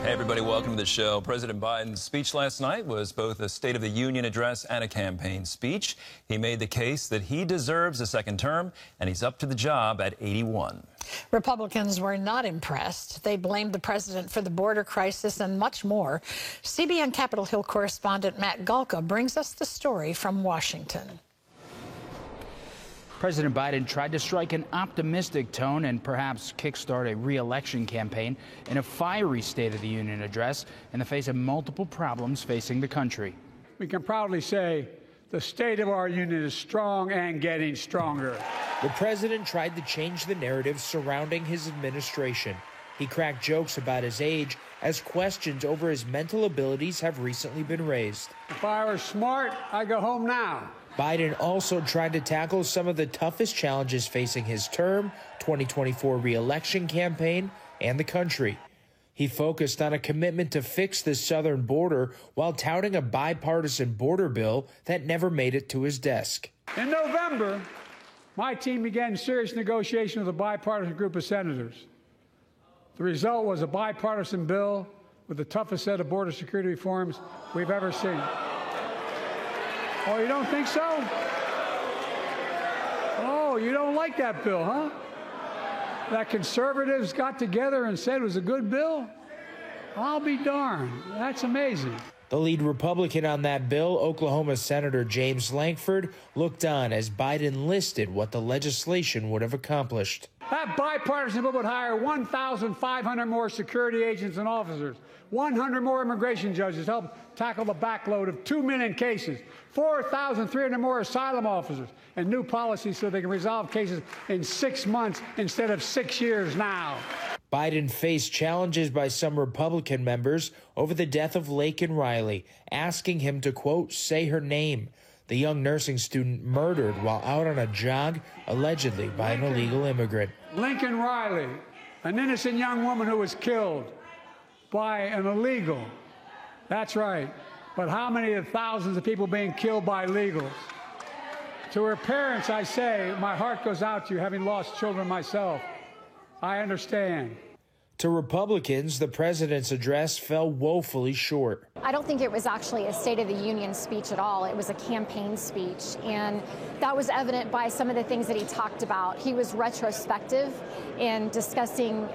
Hey, everybody, welcome to the show. President Biden's speech last night was both a State of the Union address and a campaign speech. He made the case that he deserves a second term, and he's up to the job at 81. Republicans were not impressed. They blamed the president for the border crisis and much more. CBN Capitol Hill correspondent Matt Galka brings us the story from Washington. President Biden tried to strike an optimistic tone and perhaps kickstart a re-election campaign in a fiery State of the Union address in the face of multiple problems facing the country. We can proudly say the state of our union is strong and getting stronger. The president tried to change the narrative surrounding his administration. He cracked jokes about his age as questions over his mental abilities have recently been raised. If I were smart, I'd go home now. Biden also tried to tackle some of the toughest challenges facing his term, 2024 re-election campaign, and the country. He focused on a commitment to fix the southern border while touting a bipartisan border bill that never made it to his desk. In November, my team began serious negotiation with a bipartisan group of senators. The result was a bipartisan bill with the toughest set of border security reforms we've ever seen. Oh, you don't think so? Oh, you don't like that bill, huh? That conservatives got together and said it was a good bill? I'll be darned. That's amazing. The lead Republican on that bill, Oklahoma Senator James Lankford, looked on as Biden listed what the legislation would have accomplished. That bipartisan bill would hire 1,500 more security agents and officers, 100 more immigration judges to help tackle the backload of 2 million cases, 4,300 more asylum officers, and new policies so they can resolve cases in 6 months instead of 6 years now. Biden faced challenges by some Republican members over the death of Laken Riley, asking him to, quote, say her name, the young nursing student murdered while out on a jog, allegedly by an illegal immigrant. Lincoln Riley, an innocent young woman who was killed by an illegal. That's right. But how many of the thousands of people being killed by illegals? To her parents, I say, my heart goes out to you, having lost children myself. I understand. To Republicans, the president's address fell woefully short. I don't think it was actually a State of the Union speech at all. It was a campaign speech, and that was evident by some of the things that he talked about. He was retrospective in discussing,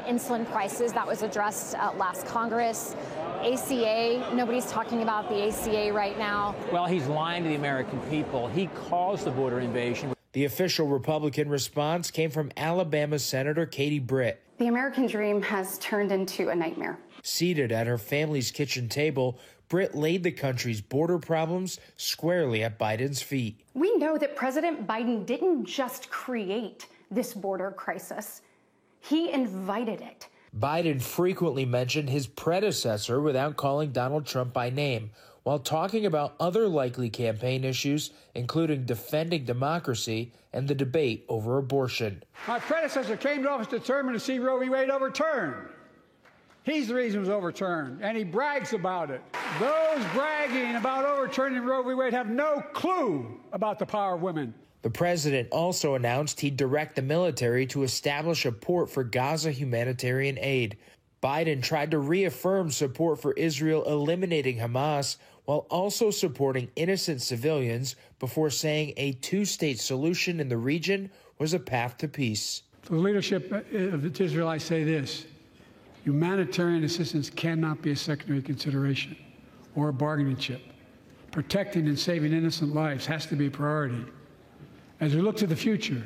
insulin prices. That was addressed last Congress. ACA, nobody's talking about the ACA right now. Well, he's lying to the American people. He caused the border invasion. The official Republican response came from Alabama Senator Katie Britt. The American dream has turned into a nightmare. Seated at her family's kitchen table, Britt laid the country's border problems squarely at Biden's feet. We know that President Biden didn't just create this border crisis. He invited it. Biden frequently mentioned his predecessor without calling Donald Trump by name, while talking about other likely campaign issues, including defending democracy and the debate over abortion. My predecessor came to office determined to see Roe v. Wade overturned. He's the reason it was overturned, and he brags about it. Those bragging about overturning Roe v. Wade have no clue about the power of women. The president also announced he'd direct the military to establish a port for Gaza humanitarian aid. Biden tried to reaffirm support for Israel eliminating Hamas while also supporting innocent civilians before saying a two-state solution in the region was a path to peace. To the leadership of Israel, I say this. Humanitarian assistance cannot be a secondary consideration or a bargaining chip. Protecting and saving innocent lives has to be a priority. As we look to the future,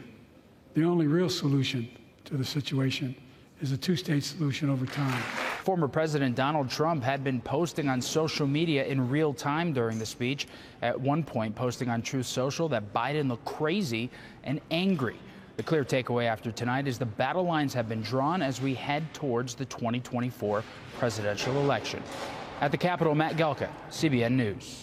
the only real solution to the situation is a two-state solution over time. Former President Donald Trump had been posting on social media in real time during the speech, at one point posting on Truth Social that Biden looked crazy and angry. The clear takeaway after tonight is the battle lines have been drawn as we head towards the 2024 presidential election. At the Capitol, Matt Galka, CBN News.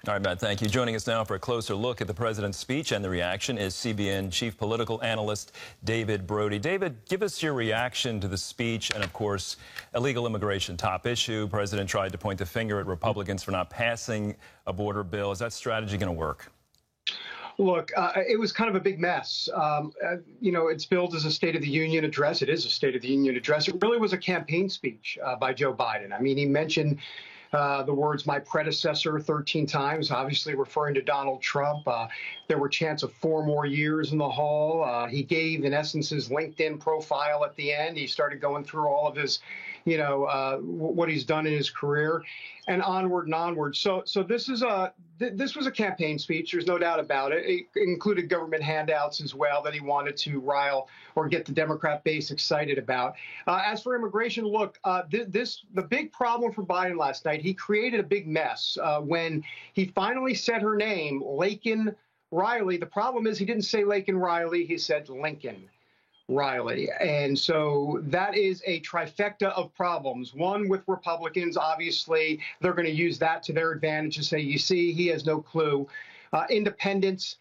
All right, Matt, thank you. Joining us now for a closer look at the president's speech and the reaction is CBN chief political analyst David Brody. David, give us your reaction to the speech and, of course, illegal immigration, top issue. President tried to point the finger at Republicans for not passing a border bill. Is that strategy going to work? Look, it was kind of a big mess. It's billed as a State of the Union address. It is a State of the Union address. It really was a campaign speech by Joe Biden. I mean, he mentioned the words "my predecessor" 13 times, obviously referring to Donald Trump. There were chants of 4 more years in the hall. He gave, in essence, his LinkedIn profile at the end. He started going through all of his, what he's done in his career, and onward and onward. So this was a campaign speech. There's no doubt about it. It included government handouts as well that he wanted to rile or get the Democrat base excited about. As for immigration, look, the big problem for Biden last night, he created a big mess when he finally said her name, Laken Riley. The problem is he didn't say Laken Riley. He said Lincoln Riley. And so that is a trifecta of problems. One, with Republicans, obviously, they're going to use that to their advantage to say, you see, he has no clue. Independents,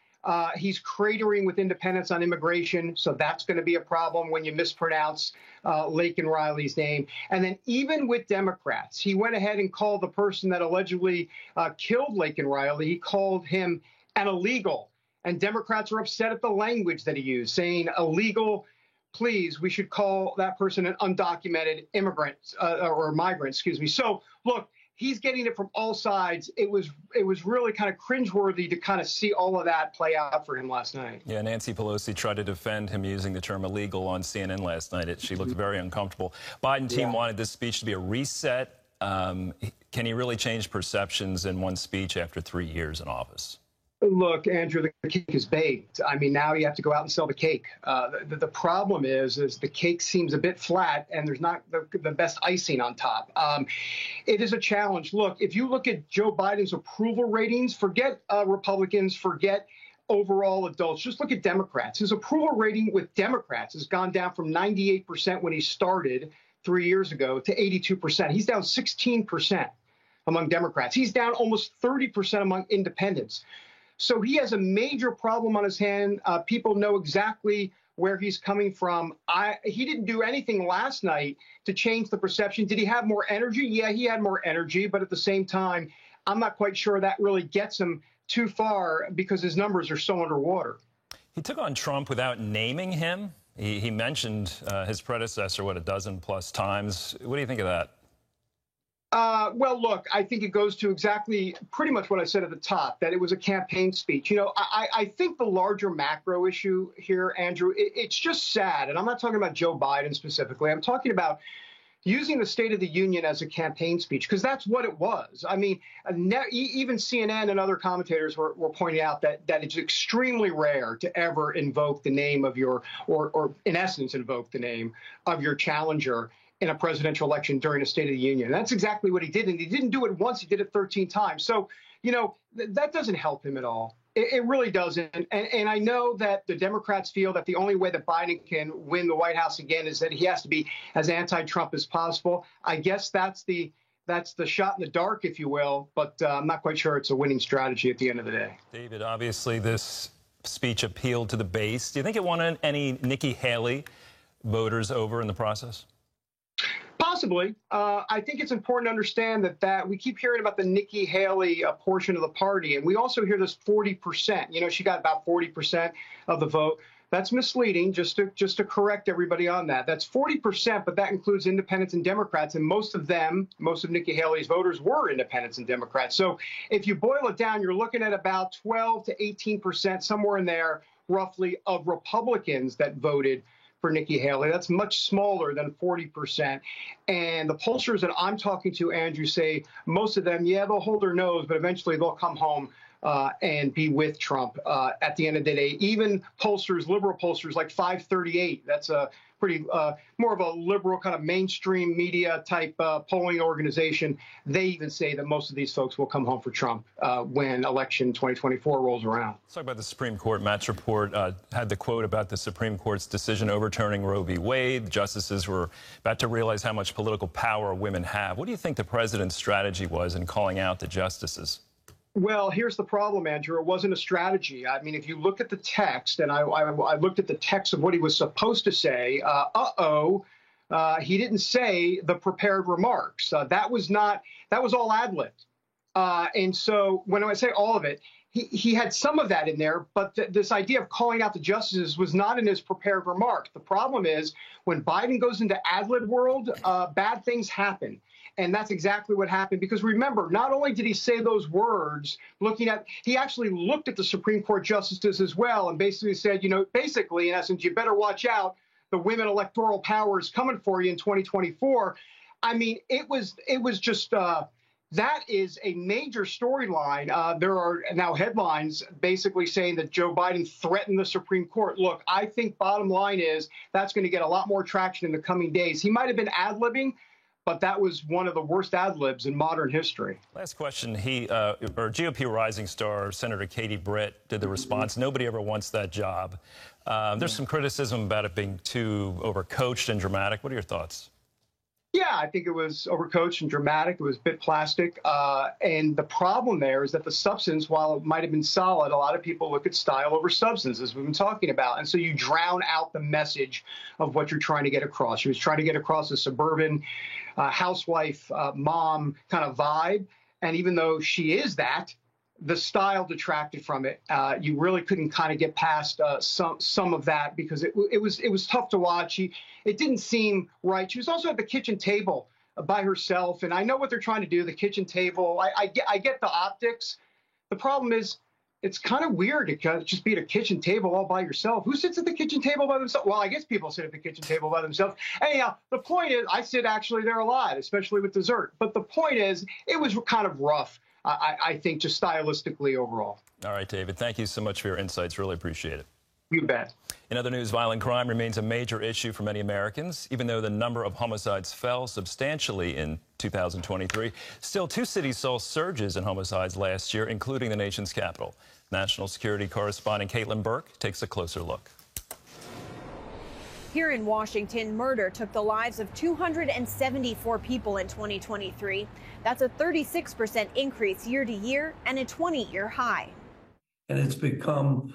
he's cratering with independents on immigration. So that's going to be a problem when you mispronounce Laken Riley's name. And then even with Democrats, he went ahead and called the person that allegedly killed Laken Riley, he called him an illegal. And Democrats are upset at the language that he used, saying illegal. Please, we should call that person an undocumented immigrant or migrant, excuse me. So, look, he's getting it from all sides. It was really kind of cringeworthy to kind of see all of that play out for him last night. Yeah, Nancy Pelosi tried to defend him using the term illegal on CNN last night. She looked very uncomfortable. Biden team wanted this speech to be a reset. Can he really change perceptions in one speech after 3 years in office? Look, Andrew, the cake is baked. I mean, now you have to go out and sell the cake. The problem is the cake seems a bit flat and there's not the best icing on top. It is a challenge. Look, if you look at Joe Biden's approval ratings, forget Republicans, forget overall adults, just look at Democrats. His approval rating with Democrats has gone down from 98% when he started 3 years ago to 82%. He's down 16% among Democrats. He's down almost 30% among independents. So he has a major problem on his hand. People know exactly where he's coming from. He didn't do anything last night to change the perception. Did he have more energy? Yeah, he had more energy. But at the same time, I'm not quite sure that really gets him too far because his numbers are so underwater. He took on Trump without naming him. He mentioned his predecessor, what, 12+ times. What do you think of that? Well, look, I think it goes to exactly pretty much what I said at the top, that it was a campaign speech. You know, I think the larger macro issue here, Andrew, it's just sad. And I'm not talking about Joe Biden specifically. I'm talking about using the State of the Union as a campaign speech, because that's what it was. I mean, even CNN and other commentators were pointing out that it's extremely rare to ever invoke the name of your, or in essence, invoke the name of your challenger in a presidential election during a State of the Union. And that's exactly what he did. And he didn't do it once, he did it 13 times. So, you know, that doesn't help him at all. It really doesn't. And I know that the Democrats feel that the only way that Biden can win the White House again is that he has to be as anti-Trump as possible. I guess that's the shot in the dark, if you will. But I'm not quite sure it's a winning strategy at the end of the day. David, obviously this speech appealed to the base. Do you think it won any Nikki Haley voters over in the process? Possibly. I think it's important to understand that we keep hearing about the Nikki Haley portion of the party, and we also hear this 40%. You know, she got about 40% of the vote. That's misleading, just to correct everybody on that. That's 40%, but that includes independents and Democrats, and most of Nikki Haley's voters were independents and Democrats. So if you boil it down, you're looking at about 12 to 18%, somewhere in there, roughly, of Republicans that voted for Nikki Haley. That's much smaller than 40%. And the pollsters that I'm talking to, Andrew, say most of them, yeah, they'll hold their nose, but eventually they'll come home and be with Trump at the end of the day. Even pollsters, liberal pollsters like 538, that's a pretty more of a liberal kind of mainstream media type polling organization. They even say that most of these folks will come home for Trump when election 2024 rolls around. Let's talk about the Supreme Court. Matt's report had the quote about the Supreme Court's decision overturning Roe v. Wade. The justices were about to realize how much political power women have. What do you think the president's strategy was in calling out the justices? Well, here's the problem, Andrew. It wasn't a strategy. I mean, if you look at the text, and I looked at the text of what he was supposed to say, he didn't say the prepared remarks. That was all ad-libbed. And so when I say all of it, he had some of that in there, but this idea of calling out the justices was not in his prepared remarks. The problem is when Biden goes into ad-lib world, bad things happen. And that's exactly what happened. Because remember, not only did he say those words, he actually looked at the Supreme Court justices as well and basically said, basically, in essence, you better watch out. The women electoral power is coming for you in 2024. I mean, it was just that is a major storyline. There are now headlines basically saying that Joe Biden threatened the Supreme Court. Look, I think bottom line is that's going to get a lot more traction in the coming days. He might have been ad-libbing, but that was one of the worst ad-libs in modern history. Last question. GOP rising star Senator Katie Britt did the response. Nobody ever wants that job. There's some criticism about it being too overcoached and dramatic. What are your thoughts? Yeah, I think it was overcoached and dramatic. It was a bit plastic. And the problem there is that the substance, while it might have been solid, a lot of people look at style over substance, as we've been talking about. And so you drown out the message of what you're trying to get across. She was trying to get across a suburban housewife, mom kind of vibe. And even though she is that, the style detracted from it. You really couldn't kind of get past some of that because it was tough to watch. It didn't seem right. She was also at the kitchen table by herself, and I know what they're trying to do. The kitchen table. I get the optics. The problem is it's kind of weird to just be at a kitchen table all by yourself. Who sits at the kitchen table by themselves? Well, I guess people sit at the kitchen table by themselves. Anyhow, the point is, I sit actually there a lot, especially with dessert. But the point is, it was kind of rough. I think just stylistically overall. All right, David, thank you so much for your insights. Really appreciate it. You bet. In other news, violent crime remains a major issue for many Americans. Even though the number of homicides fell substantially in 2023, still 2 cities saw surges in homicides last year, including the nation's capital. National security correspondent Caitlin Burke takes a closer look. Here in Washington, murder took the lives of 274 people in 2023. That's a 36% increase year to year and a 20-year high. And it's become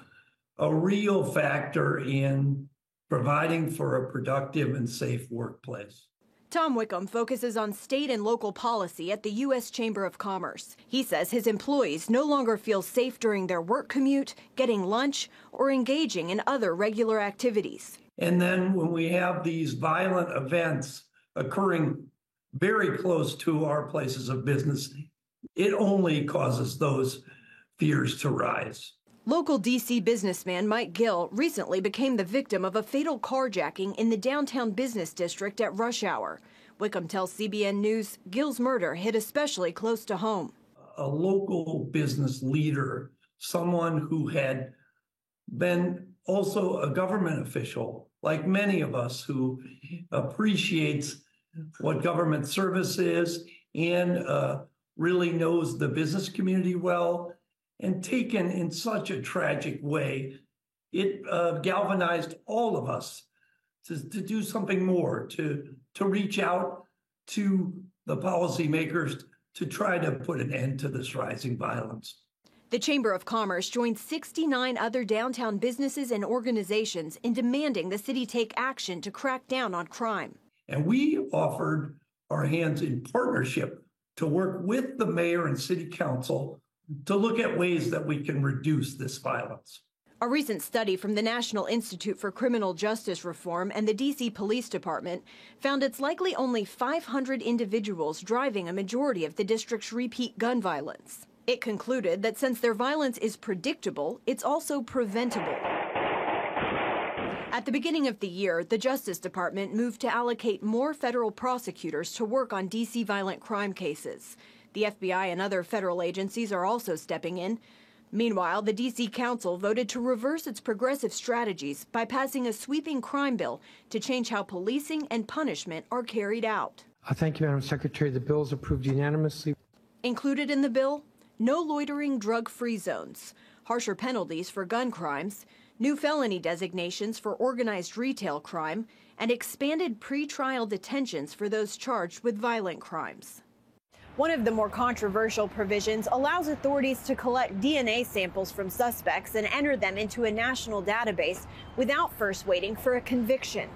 a real factor in providing for a productive and safe workplace. Tom Wickham focuses on state and local policy at the U.S. Chamber of Commerce. He says his employees no longer feel safe during their work commute, getting lunch, or engaging in other regular activities. And then when we have these violent events occurring very close to our places of business, it only causes those fears to rise. Local D.C. businessman Mike Gill recently became the victim of a fatal carjacking in the downtown business district at rush hour. Wickham tells CBN News Gill's murder hit especially close to home. A local business leader, someone who had been also a government official, like many of us, who appreciates what government service is and really knows the business community well, and taken in such a tragic way, it galvanized all of us to do something more, to reach out to the policymakers to try to put an end to this rising violence. The Chamber of Commerce joined 69 other downtown businesses and organizations in demanding the city take action to crack down on crime. And we offered our hands in partnership to work with the mayor and city council to look at ways that we can reduce this violence. A recent study from the National Institute for Criminal Justice Reform and the D.C. Police Department found it's likely only 500 individuals driving a majority of the district's repeat gun violence. It concluded that since their violence is predictable, it's also preventable. At the beginning of the year, the Justice Department moved to allocate more federal prosecutors to work on D.C. violent crime cases. The FBI and other federal agencies are also stepping in. Meanwhile, the D.C. Council voted to reverse its progressive strategies by passing a sweeping crime bill to change how policing and punishment are carried out. Thank you, Madam Secretary. The bill is approved unanimously. Included in the bill, no loitering drug-free zones, harsher penalties for gun crimes, new felony designations for organized retail crime, and expanded pretrial detentions for those charged with violent crimes. One of the more controversial provisions allows authorities to collect DNA samples from suspects and enter them into a national database without first waiting for a conviction.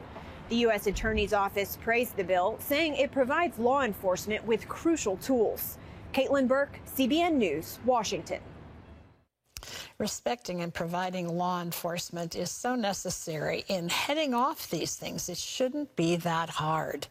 The U.S. Attorney's Office praised the bill, saying it provides law enforcement with crucial tools. Caitlin Burke, CBN News, Washington. Respecting and providing law enforcement is so necessary in heading off these things. It shouldn't be that hard.